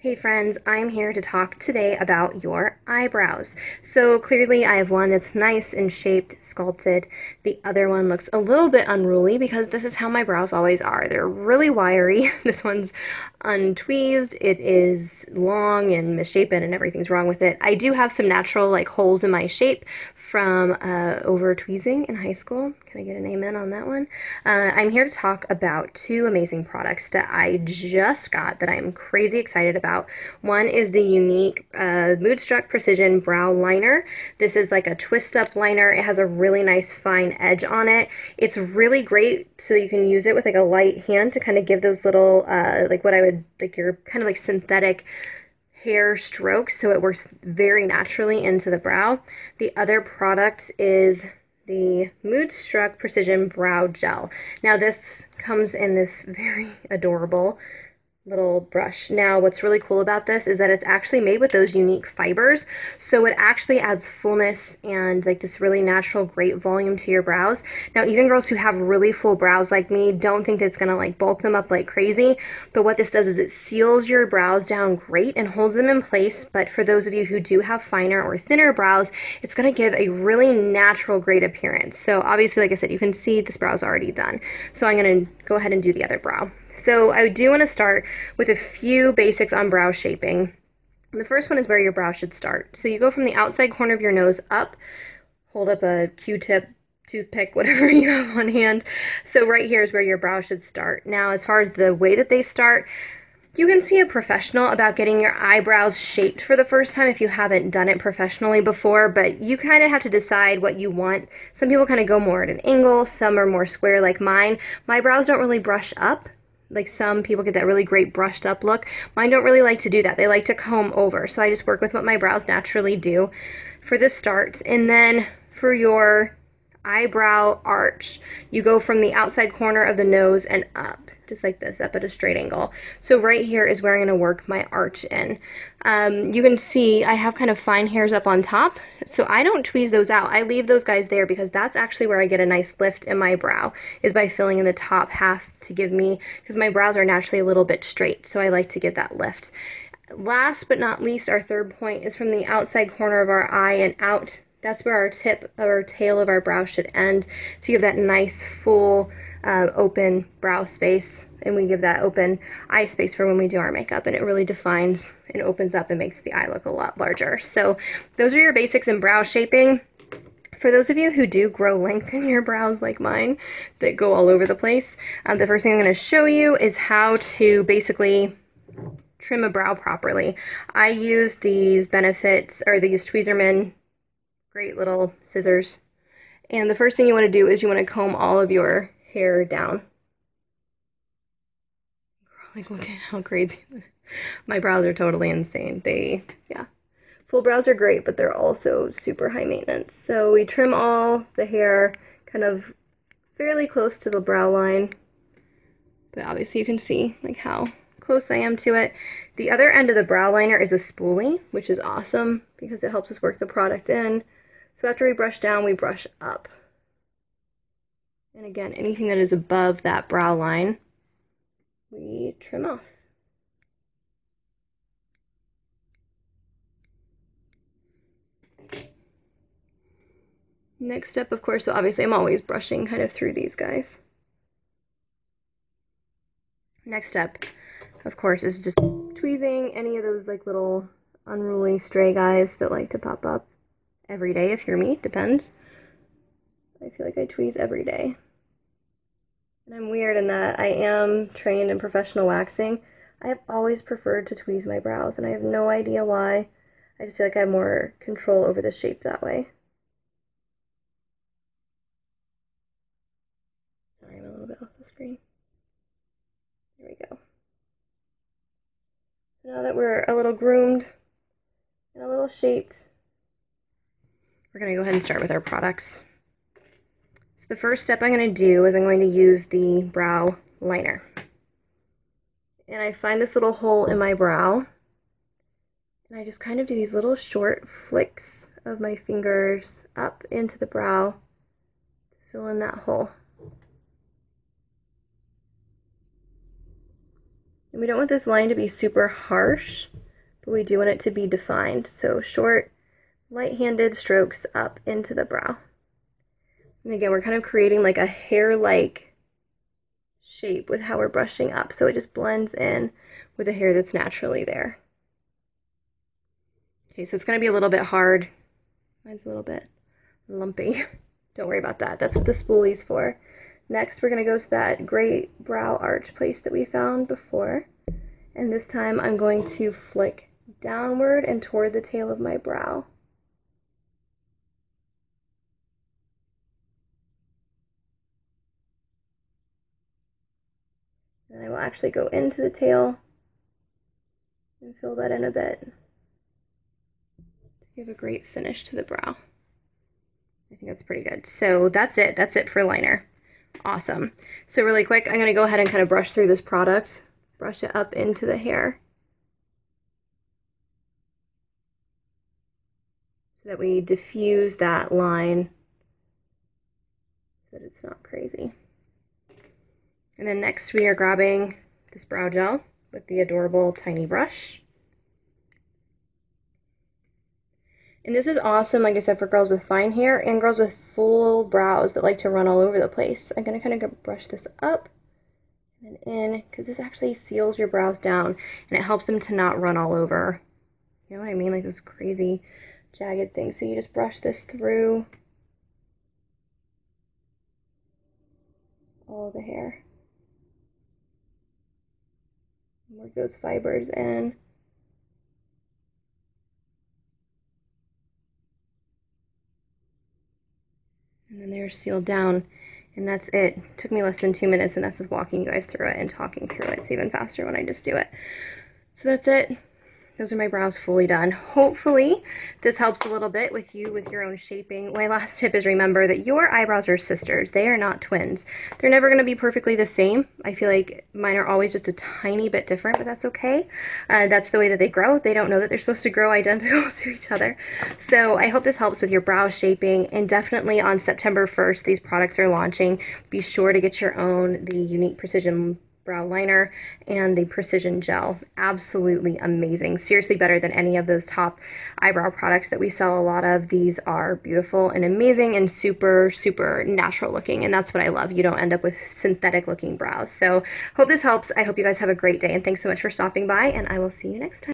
Hey friends, I'm here to talk today about your eyebrows. So clearly I have one that's nice and shaped, sculpted. The other one looks a little bit unruly because this is how my brows always are. They're really wiry. This one's untweezed. It is long and misshapen and everything's wrong with it. I do have some natural like holes in my shape from over tweezing in high school. Can I get an amen on that one? I'm here to talk about two amazing products that I just got that I'm crazy excited about. One is the Younique Moodstruck Precision Brow Liner. This is like a twist up liner. It has a really nice fine edge on it. It's really great so you can use it with like a light hand to kind of give those little like what I would like your kind of like synthetic hair strokes, so it works very naturally into the brow. The other product is the Moodstruck Precision Brow Gel. Now this comes in this very adorable little brush. Now, what's really cool about this is that it's actually made with those Younique fibers, so it actually adds fullness and like this really natural, great volume to your brows. Now, even girls who have really full brows like me don't think that it's gonna like bulk them up like crazy, but what this does is it seals your brows down great and holds them in place. But for those of you who do have finer or thinner brows, it's gonna give a really natural, great appearance. So obviously, like I said, you can see this brow's already done. So I'm gonna go ahead and do the other brow. So I do want to start with a few basics on brow shaping. The first one is where your brow should start. So you go from the outside corner of your nose up, hold up a Q-tip, toothpick, whatever you have on hand. So right here is where your brow should start. Now, as far as the way that they start, you can see a professional about getting your eyebrows shaped for the first time if you haven't done it professionally before, but you kind of have to decide what you want. Some people kind of go more at an angle, some are more square like mine. My brows don't really brush up. Like some people get that really great brushed up look. Mine don't really like to do that. They like to comb over. So I just work with what my brows naturally do for the start. And then for your eyebrow arch, you go from the outside corner of the nose and up, just like this, up at a straight angle. So right here is where I'm gonna work my arch in. You can see I have kind of fine hairs up on top, so I don't tweeze those out. I leave those guys there because that's actually where I get a nice lift in my brow, is by filling in the top half to give me, because my brows are naturally a little bit straight, so I like to get that lift. Last but not least, our third point is from the outside corner of our eye and out. That's where our tip or tail of our brow should end. So you have that nice full open brow space, and we give that open eye space for when we do our makeup, and it really defines and opens up and makes the eye look a lot larger. So those are your basics in brow shaping. For those of you who do grow length in your brows like mine that go all over the place, the first thing I'm going to show you is how to basically trim a brow properly. I use these Benefits, or these Tweezerman great little scissors. And the first thing you want to do is you want to comb all of your hair down. Like, look at how crazy. My brows are totally insane. Yeah. Full brows are great, but they're also super high maintenance. So we trim all the hair kind of fairly close to the brow line. But obviously you can see like how close I am to it. The other end of the brow liner is a spoolie, which is awesome because it helps us work the product in. So after we brush down, we brush up. And again, anything that is above that brow line, we trim off. Next up, of course, so obviously I'm always brushing kind of through these guys. Next up, of course, is just tweezing any of those like little unruly stray guys that like to pop up every day. If you're me, depends. I feel like I tweeze every day. And I'm weird in that I am trained in professional waxing. I have always preferred to tweeze my brows, and I have no idea why. I just feel like I have more control over the shape that way. Sorry, I'm a little bit off the screen. There we go. So now that we're a little groomed and a little shaped, we're going to go ahead and start with our products. So the first step I'm going to do is I'm going to use the brow liner. And I find this little hole in my brow, and I just kind of do these little short flicks of my fingers up into the brow to fill in that hole. And we don't want this line to be super harsh, but we do want it to be defined. So short, light-handed strokes up into the brow. And again, we're kind of creating like a hair-like shape with how we're brushing up, so it just blends in with the hair that's naturally there. Okay, so it's going to be a little bit hard. Mine's a little bit lumpy. Don't worry about that. That's what the spoolie's for. Next, we're going to go to that great brow arch place that we found before. And this time I'm going to flick downward and toward the tail of my brow. And I will actually go into the tail and fill that in a bit to give a great finish to the brow. I think that's pretty good. So that's it. That's it for liner. Awesome. So really quick, I'm going to go ahead and kind of brush through this product, brush it up into the hair so that we diffuse that line so that it's not crazy. And then next we are grabbing this brow gel with the adorable tiny brush. And this is awesome, like I said, for girls with fine hair and girls with full brows that like to run all over the place. I'm going to kind of brush this up and in, because this actually seals your brows down and it helps them to not run all over. You know what I mean? Like this crazy jagged thing. So you just brush this through all the hair. Work those fibers in. And then they're sealed down, and that's it. It took me less than 2 minutes, and that's with walking you guys through it and talking through it. It's even faster when I just do it. So that's it. Those are my brows fully done. Hopefully this helps a little bit with you with your own shaping. My last tip is remember that your eyebrows are sisters. They are not twins. They're never going to be perfectly the same. I feel like mine are always just a tiny bit different, but that's okay. That's the way that they grow. They don't know that they're supposed to grow identical to each other. So I hope this helps with your brow shaping, and definitely on September 1st, these products are launching. Be sure to get your own, the Younique Precision brow liner and the precision gel. Absolutely amazing. Seriously better than any of those top eyebrow products that we sell a lot of. These are beautiful and amazing and super, super natural looking, and that's what I love. You don't end up with synthetic looking brows. So hope this helps. I hope you guys have a great day, and thanks so much for stopping by, and I will see you next time.